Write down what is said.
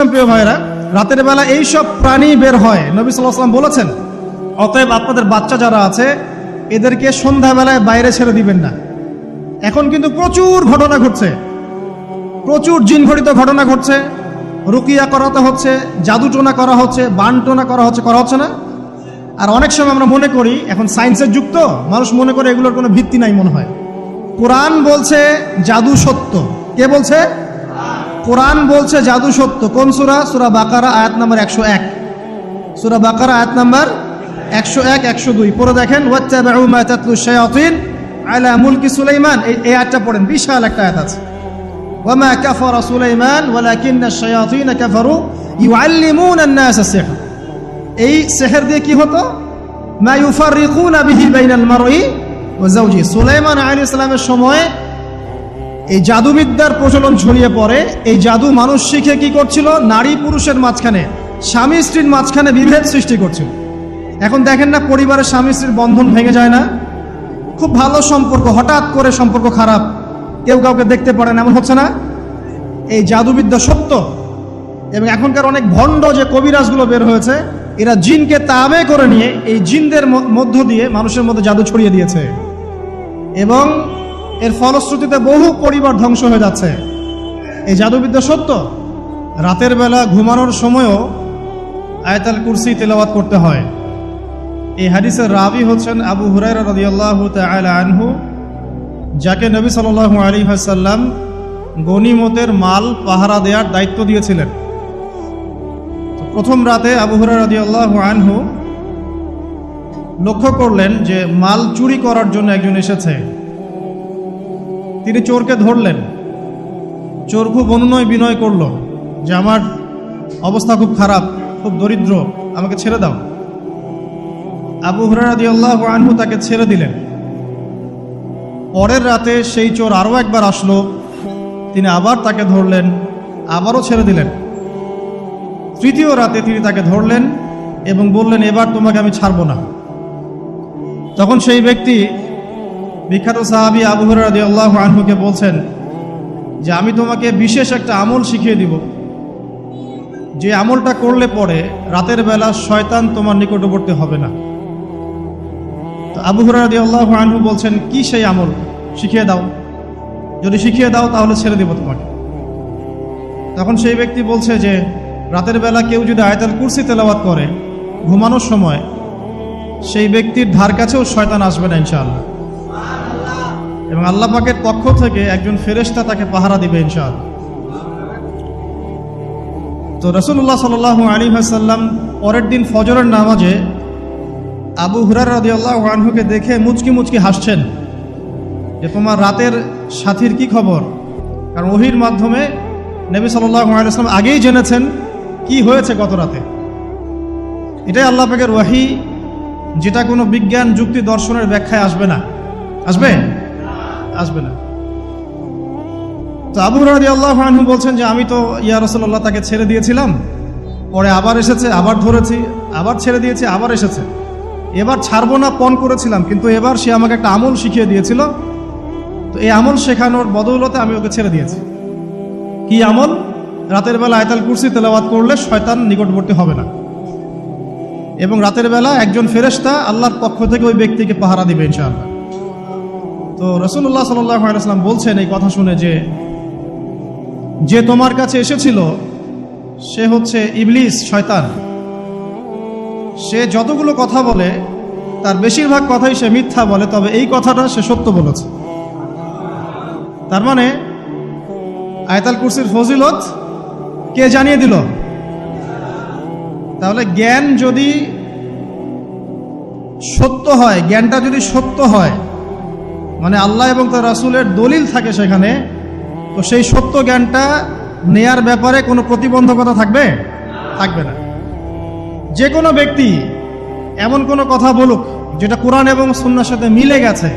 প্রিয় ভাইরা, রাতের বেলা এই সব প্রাণী বের হয়। নবী সাল্লাল্লাহু আলাইহি ওয়াসাল্লাম বলেছেন, অতএব আপনাদের বাচ্চা যারা আছে এদেরকে সন্ধ্যাবেলায় বাইরে ছেড়ে দিবেন না। এখন কিন্তু প্রচুর ঘটনা ঘটছে, প্রচুর জিনঘটিত ঘটনা ঘটছে, রুকিয়া করাতে হচ্ছে, জাদুটোনা করা হচ্ছে, বানটোনা করা হচ্ছে না? আর অনেক সময় আমরা মনে করি, এখন সায়েন্সের যুগ তো, মানুষ মনে করে এগুলোর কোনো ভিত্তি নাই মনে হয়। কোরআন বলছে জাদু সত্য। কে বলছে? কোরআন বলছে জাদু সত্য। কোন সূরা? সূরা বাকারা আয়াত নাম্বার 101। সূরা বাকারা আয়াত নাম্বার 101, 102 পড়ে দেখেন। ওয়াত্তাবাউ মা তাতলু শায়াতিন আলা মুলকি সুলাইমান। এই আয়াতটা পড়েন, বিশাল একটা আয়াত আছে। ওয়ামা কাফারা সুলাইমান ওয়ালাকিন্নাশ শায়াতিন কাফারু ইউআল্লিমুনা আন-নাস সিহর। এই সিহর দিয়ে কি হতো? মা ইউফাররিকুনা বিহি বাইনাল মারই ওয়া যাওজি। সুলাইমান আলাইহিস সালামের সময় এই জাদুবিদ্যার প্রচলন ছড়িয়ে পড়ে। এই জাদু মানুষ শিখে কি করছিল? নারী পুরুষের মাঝখানে, স্বামী স্ত্রীর মাঝখানে বিভেদ সৃষ্টি করছিল। এখন দেখেন না, পরিবারের স্বামী স্ত্রীর বন্ধন ভেঙে যায় না? খুব ভালো সম্পর্ক, হঠাৎ করে সম্পর্ক খারাপ, কেউ কাউকে দেখতে পারে না, এমন হচ্ছে না? এই জাদুবিদ্যা সত্য। এবং এখনকার অনেক ভণ্ড যে কবিরাজগুলো বের হয়েছে, এরা জিনকে তাবে করে নিয়ে এই জিনদের মধ্য দিয়ে মানুষের মধ্যে জাদু ছড়িয়ে দিয়েছে, এবং এর ফলশ্রুতিতে বহু পরিবার ধ্বংস হয়ে যাচ্ছে। এই জাদুবিদ্যা সত্য। রাতের বেলা ঘুমানোর সময়ও আয়াতুল কুরসি তেলাওয়াত করতে হয়। এই হাদিসের রাবি হচ্ছেন আবু হুরায়রা রাদিয়াল্লাহু তাআলা আনহু, যাকে নবী সাল্লাল্লাহু আলাইহি ওয়াসাল্লাম গনিমতের মাল পাহারা দেওয়ার দায়িত্ব দিয়েছিলেন। প্রথম রাতে আবু হুরায়রা রাদিয়াল্লাহু আনহু লক্ষ্য করলেন যে মাল চুরি করার জন্য একজন এসেছে। তিনি চোরকে ধরলেন। চোর খুব অনুনয় বিনয় করল যে আমার অবস্থা খুব খারাপ, খুব দরিদ্র, আমাকে ছেড়ে দাও। আবু হুরায়রা রাদিয়াল্লাহু আনহু তাকে ছেড়ে দিলেন। পরের রাতে সেই চোর আরও একবার আসলো, তিনি আবার তাকে ধরলেন, আবারও ছেড়ে দিলেন। তৃতীয় রাতে তিনি তাকে ধরলেন এবং বললেন, এবার তোমাকে আমি ছাড়ব না। তখন সেই ব্যক্তি, বিখ্যাত সাহাবী আবু হুরায়রা রাদিয়াল্লাহু আনহুকে বলছেন যে আমি তোমাকে বিশেষ একটা আমল শিখিয়ে দিব, যে আমলটা করলে পরে রাতের বেলা শয়তান তোমার নিকটবর্তী হবে না। তো আবু হুরায়রা রাদিয়াল্লাহু আনহু বলছেন, কি সেই আমল? শিখিয়ে দাও, যদি শিখিয়ে দাও তাহলে ছেড়ে দেব তোমাকে। তখন সেই ব্যক্তি বলছে যে রাতের বেলা কেউ যদি আয়াতুল কুরসি তেলাওয়াত করে ঘুমানোর সময়, সেই ব্যক্তির ধার কাছেও শয়তান আসবে না ইনশাআল্লাহ, এবং আল্লাহ পাকের পক্ষ থেকে একজন ফেরেশতা তাকে পাহারা দিবে ইনশাআল্লাহ। তো রাসূলুল্লাহ সাল্লাল্লাহু আলাইহি ওয়াসাল্লাম পরের দিন ফজরের নামাজে আবু হুরায়রা রাদিয়াল্লাহু আনহুকে দেখে মুচকি মুচকি হাসছেন যে তোমার রাতের সাথীর কি খবর? কারণ ওহীর মাধ্যমে নবী সাল্লাল্লাহু আলাইহি ওয়াসাল্লাম আগেই জেনেছেন কি হয়েছে গত রাতে। এটাই আল্লাহ পাকের ওহী, যেটা কোনো বিজ্ঞান যুক্তি দর্শনের ব্যাখ্যায় আসবে না। আসবে না। তো আবু হুরায়রা রাদিয়াল্লাহু আনহু বলছেন যে আমি তো ইয়া রাসূলুল্লাহ তাকে ছেড়ে দিয়েছিলাম, পরে আবার এসেছে, আবার ধরেছি, আবার ছেড়ে দিয়েছি, আবার এসেছে। এবার ছাড়বো না পণ করেছিলাম, কিন্তু এবার সে আমাকে একটা আমল শিখিয়ে দিয়েছিল। তো এই আমল শেখানোর বদৌলতে আমি ওকে ছেড়ে দিয়েছি। কি আমল? রাতের বেলা আয়াতুল কুরসি তেলাওয়াত করলে শয়তান নিকটবর্তী হবে না, এবং রাতের বেলা একজন ফেরেশতা আল্লাহর পক্ষ থেকে ওই ব্যক্তিকে পাহারা দিবে ইনশাআল্লাহ। তো রাসূলুল্লাহ সাল্লাল্লাহু আলাইহি ওয়াসাল্লাম বলছেন এই কথা শুনে যে তোমার কাছে এসেছিল সে হচ্ছে ইবলিস, শয়তান। সে যতগুলো কথা বলে তার বেশিরভাগ কথাই সে মিথ্যা বলে, তবে এই কথাটা সে সত্য বলেছে। তার মানে আয়াতুল কুরসির ফজিলত কে জানিয়ে দিল? তাহলে জ্ঞান যদি সত্য হয়, জ্ঞানটা যদি সত্য হয়, মানে আল্লাহ এবং তার রাসূলের দলিল থাকে সেখানে, তো সেই সত্য জ্ঞানটা নেয়ার ব্যাপারে কোনো প্রতিবন্ধকতা থাকবে না। যে কোনো ব্যক্তি এমন কোনো কথা বলুক যেটা কোরআন এবং সুন্নাহর সাথে মিলে গেছে,